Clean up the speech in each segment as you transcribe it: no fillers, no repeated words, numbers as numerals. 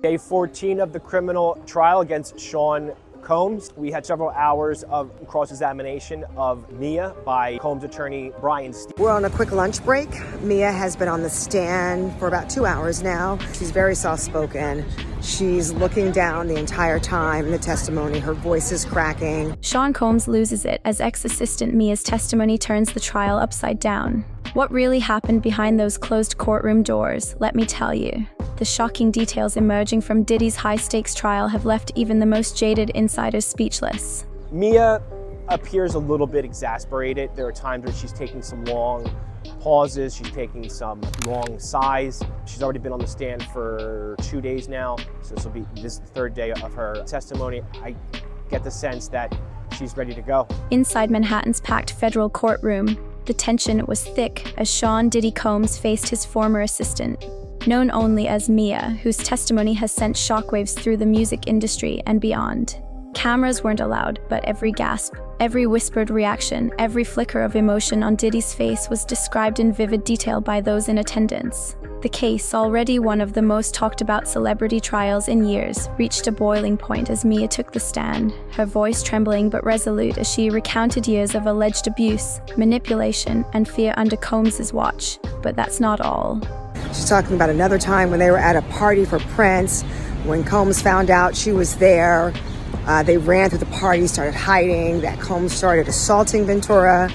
Day 14 of the criminal trial against Sean Combs. We had several hours of cross-examination of Mia by Combs' attorney Brian Steele. We're on a quick lunch break. Mia has been on the stand for about 2 hours now. She's very soft-spoken. She's looking down the entire time in the testimony. Her voice is cracking. Sean Combs loses it as ex-assistant Mia's testimony turns the trial upside down. What really happened behind those closed courtroom doors, let me tell you. The shocking details emerging from Diddy's high-stakes trial have left even the most jaded insiders speechless. Mia appears a little bit exasperated. There are times where she's taking some long pauses, she's taking some long sighs. She's already been on the stand for 2 days now, so this is the third day of her testimony. I get the sense that she's ready to go. Inside Manhattan's packed federal courtroom, the tension was thick as Sean Diddy Combs faced his former assistant, known only as Mia, whose testimony has sent shockwaves through the music industry and beyond. Cameras weren't allowed, but every gasp, every whispered reaction, every flicker of emotion on Diddy's face was described in vivid detail by those in attendance. The case, already one of the most talked about celebrity trials in years, reached a boiling point as Mia took the stand, her voice trembling but resolute as she recounted years of alleged abuse, manipulation, and fear under Combs' watch. But that's not all. She's talking about another time when they were at a party for Prince. When Combs found out she was there, they ran through the party, started hiding, that Combs started assaulting Ventura,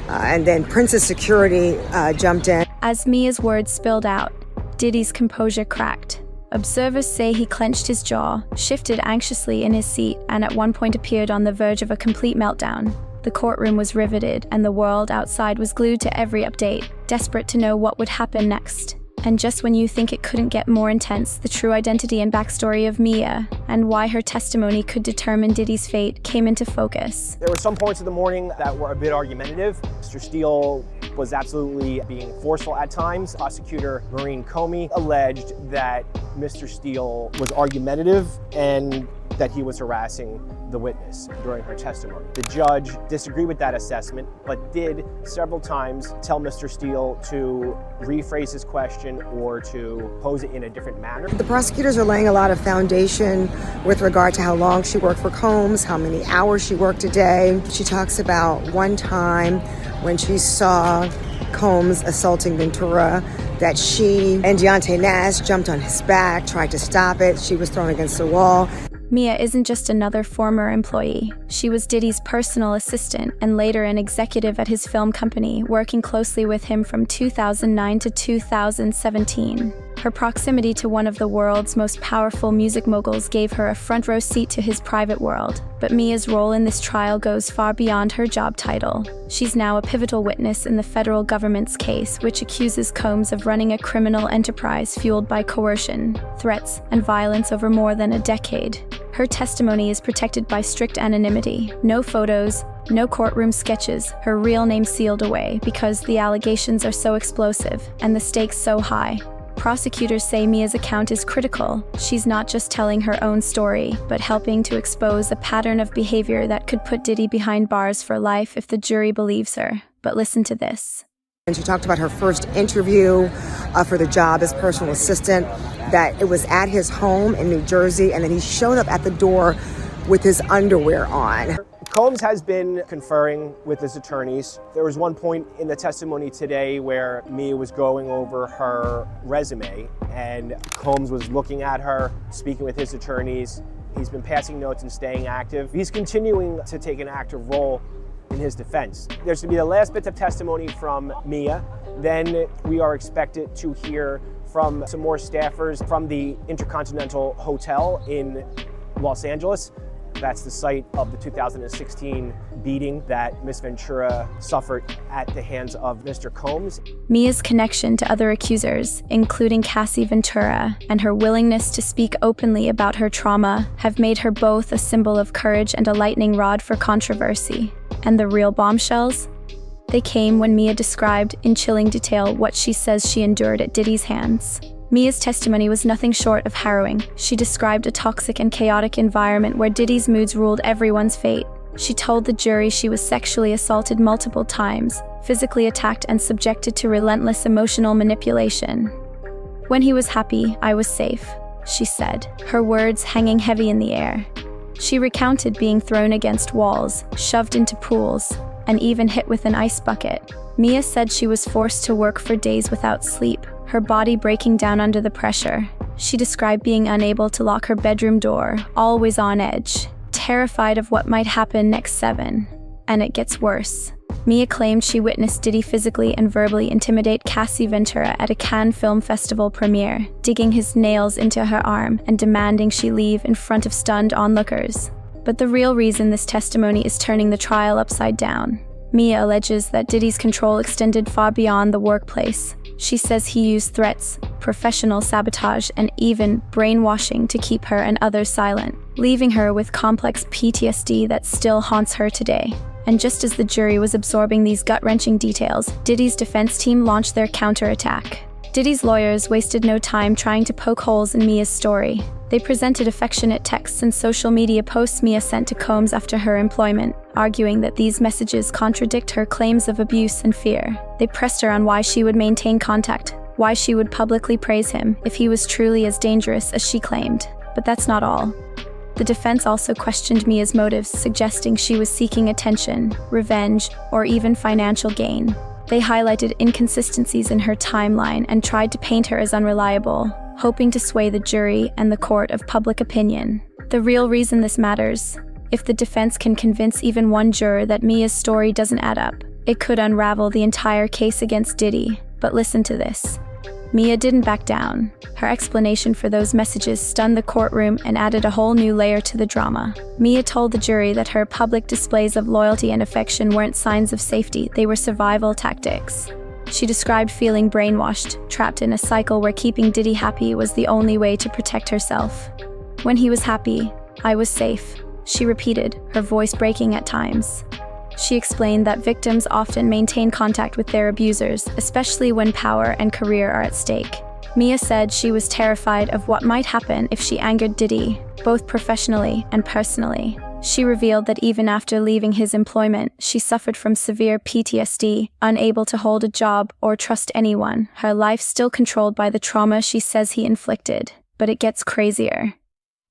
and then Prince's security jumped in. As Mia's words spilled out, Diddy's composure cracked. Observers say he clenched his jaw, shifted anxiously in his seat, and at one point appeared on the verge of a complete meltdown. The courtroom was riveted, and the world outside was glued to every update, desperate to know what would happen next. And just when you think it couldn't get more intense, the true identity and backstory of Mia, and why her testimony could determine Diddy's fate, came into focus. There were some points of the morning that were a bit argumentative. Mr. Steele was absolutely being forceful at times. Prosecutor Maureen Comey alleged that Mr. Steele was argumentative and that he was harassing the witness during her testimony. The judge disagreed with that assessment, but did several times tell Mr. Steele to rephrase his question or to pose it in a different manner. The prosecutors are laying a lot of foundation with regard to how long she worked for Combs, how many hours she worked a day. She talks about one time when she saw Combs assaulting Ventura, that she and Deontay Nash jumped on his back, tried to stop it. She was thrown against the wall. Mia isn't just another former employee. She was Diddy's personal assistant and later an executive at his film company, working closely with him from 2009 to 2017. Her proximity to one of the world's most powerful music moguls gave her a front-row seat to his private world. But Mia's role in this trial goes far beyond her job title. She's now a pivotal witness in the federal government's case, which accuses Combs of running a criminal enterprise fueled by coercion, threats, and violence over more than a decade. Her testimony is protected by strict anonymity. No photos, no courtroom sketches, her real name sealed away because the allegations are so explosive and the stakes so high. Prosecutors say Mia's account is critical. She's not just telling her own story, but helping to expose a pattern of behavior that could put Diddy behind bars for life if the jury believes her. But listen to this. And she talked about her first interview for the job as personal assistant, that it was at his home in New Jersey, and then he showed up at the door with his underwear on. Combs has been conferring with his attorneys. There was one point in the testimony today where Mia was going over her resume, and Combs was looking at her, speaking with his attorneys. He's been passing notes and staying active. He's continuing to take an active role in his defense. There's going to be the last bit of testimony from Mia. Then we are expected to hear from some more staffers from the Intercontinental Hotel in Los Angeles. That's the site of the 2016 beating that Miss Ventura suffered at the hands of Mr. Combs. Mia's connection to other accusers, including Cassie Ventura, and her willingness to speak openly about her trauma have made her both a symbol of courage and a lightning rod for controversy. And the real bombshells? They came when Mia described in chilling detail what she says she endured at Diddy's hands. Mia's testimony was nothing short of harrowing. She described a toxic and chaotic environment where Diddy's moods ruled everyone's fate. She told the jury she was sexually assaulted multiple times, physically attacked and subjected to relentless emotional manipulation. When he was happy, I was safe. she said, her words hanging heavy in the air. She recounted being thrown against walls, shoved into pools, and even hit with an ice bucket. Mia said she was forced to work for days without sleep, her body breaking down under the pressure. She described being unable to lock her bedroom door, always on edge, terrified of what might happen next 7. And it gets worse. Mia claimed she witnessed Diddy physically and verbally intimidate Cassie Ventura at a Cannes Film Festival premiere, digging his nails into her arm and demanding she leave in front of stunned onlookers. But the real reason this testimony is turning the trial upside down. Mia alleges that Diddy's control extended far beyond the workplace. She says he used threats, professional sabotage, and even brainwashing to keep her and others silent, leaving her with complex PTSD that still haunts her today. And just as the jury was absorbing these gut-wrenching details, Diddy's defense team launched their counterattack. Diddy's lawyers wasted no time trying to poke holes in Mia's story. They presented affectionate texts and social media posts Mia sent to Combs after her employment, arguing that these messages contradict her claims of abuse and fear. They pressed her on why she would maintain contact, why she would publicly praise him if he was truly as dangerous as she claimed. But that's not all. The defense also questioned Mia's motives, suggesting she was seeking attention, revenge, or even financial gain. They highlighted inconsistencies in her timeline and tried to paint her as unreliable, hoping to sway the jury and the court of public opinion. The real reason this matters: if the defense can convince even one juror that Mia's story doesn't add up, it could unravel the entire case against Diddy. But listen to this. Mia didn't back down. Her explanation for those messages stunned the courtroom and added a whole new layer to the drama. Mia told the jury that her public displays of loyalty and affection weren't signs of safety, they were survival tactics. She described feeling brainwashed, trapped in a cycle where keeping Diddy happy was the only way to protect herself. When he was happy, I was safe, she repeated, her voice breaking at times. She explained that victims often maintain contact with their abusers, especially when power and career are at stake. Mia said she was terrified of what might happen if she angered Diddy, both professionally and personally. She revealed that even after leaving his employment, she suffered from severe PTSD, unable to hold a job or trust anyone, her life still controlled by the trauma she says he inflicted. But it gets crazier.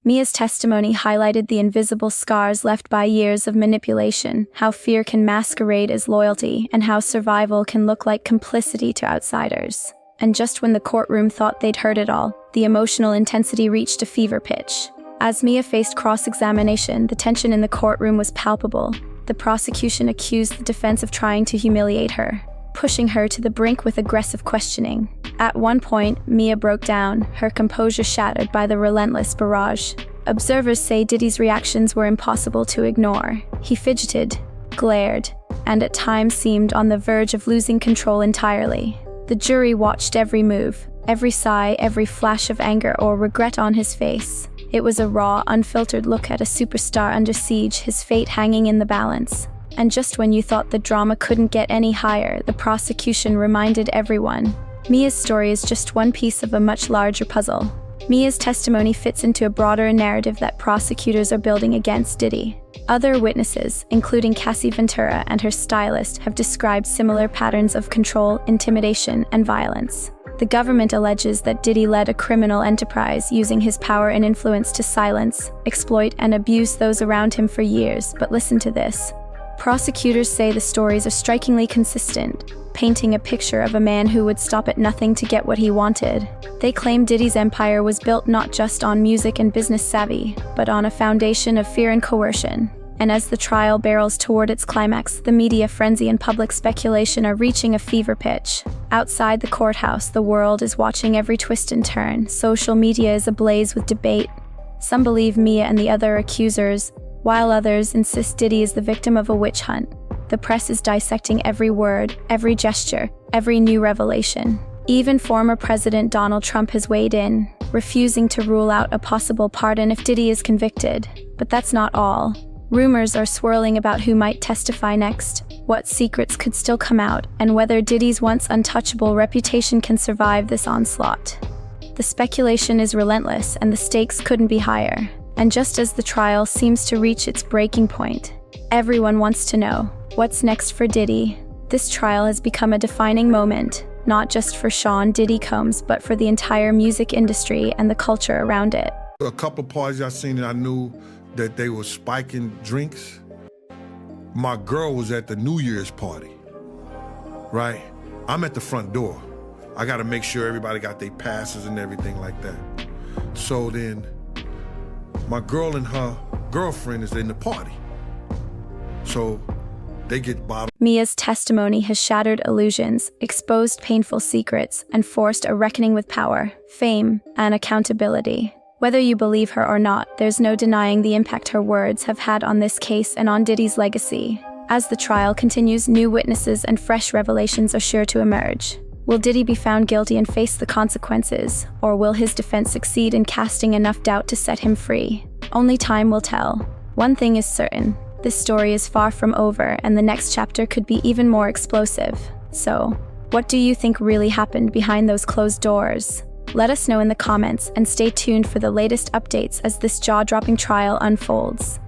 Mia's testimony highlighted the invisible scars left by years of manipulation, how fear can masquerade as loyalty, and how survival can look like complicity to outsiders. And just when the courtroom thought they'd heard it all, the emotional intensity reached a fever pitch. As Mia faced cross-examination, the tension in the courtroom was palpable. The prosecution accused the defense of trying to humiliate her, pushing her to the brink with aggressive questioning. At one point, Mia broke down, her composure shattered by the relentless barrage. Observers say Diddy's reactions were impossible to ignore. He fidgeted, glared, and at times seemed on the verge of losing control entirely. The jury watched every move, every sigh, every flash of anger or regret on his face. It was a raw, unfiltered look at a superstar under siege, his fate hanging in the balance. And just when you thought the drama couldn't get any higher, the prosecution reminded everyone, Mia's story is just one piece of a much larger puzzle. Mia's testimony fits into a broader narrative that prosecutors are building against Diddy. Other witnesses, including Cassie Ventura and her stylist, have described similar patterns of control, intimidation, and violence. The government alleges that Diddy led a criminal enterprise, using his power and influence to silence, exploit, and abuse those around him for years. But listen to this. Prosecutors say the stories are strikingly consistent, painting a picture of a man who would stop at nothing to get what he wanted. They claim Diddy's empire was built not just on music and business savvy, but on a foundation of fear and coercion. And as the trial barrels toward its climax, the media frenzy and public speculation are reaching a fever pitch. Outside the courthouse, the world is watching every twist and turn. Social media is ablaze with debate. Some believe Mia and the other accusers, while others insist Diddy is the victim of a witch hunt. The press is dissecting every word, every gesture, every new revelation. Even former President Donald Trump has weighed in, refusing to rule out a possible pardon if Diddy is convicted. But that's not all. Rumors are swirling about who might testify next, what secrets could still come out, and whether Diddy's once untouchable reputation can survive this onslaught. The speculation is relentless, and the stakes couldn't be higher. And just as the trial seems to reach its breaking point, everyone wants to know, what's next for Diddy? This trial has become a defining moment, not just for Sean Diddy Combs, but for the entire music industry and the culture around it. A couple parties I seen and I knew that they were spiking drinks. My girl was at the New Year's party, right? I'm at the front door. I gotta make sure everybody got their passes and everything like that. So then my girl and her girlfriend is in the party. So they get bottled. Mia's testimony has shattered illusions, exposed painful secrets, and forced a reckoning with power, fame, and accountability. Whether you believe her or not, there's no denying the impact her words have had on this case and on Diddy's legacy. As the trial continues, new witnesses and fresh revelations are sure to emerge. Will Diddy be found guilty and face the consequences, or will his defense succeed in casting enough doubt to set him free? Only time will tell. One thing is certain. This story is far from over, and the next chapter could be even more explosive. So, what do you think really happened behind those closed doors? Let us know in the comments and stay tuned for the latest updates as this jaw-dropping trial unfolds.